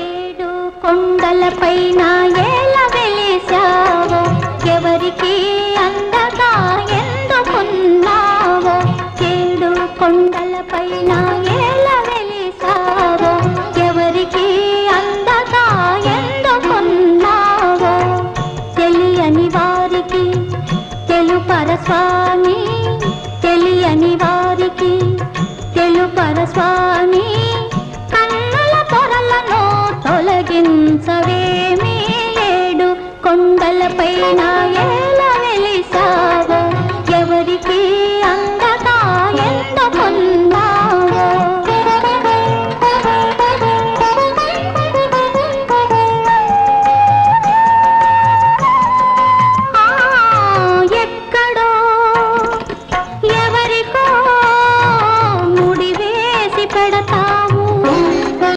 ఏడు కొండలపైన ఎలా వెలిసావో ఎవరికి అందగా ఎందుకున్నావో ఏడు కొండలపైన ఎలా వెలిసావో ఎవరికి అందగా ఎందుకున్నావో తెలియని వారికి తెలుపర స్వామి తెలియని వారికి తెలుపర స్వామి కన్నుల పొరలను తొలగించవేమీ ఏడు కొండలపైన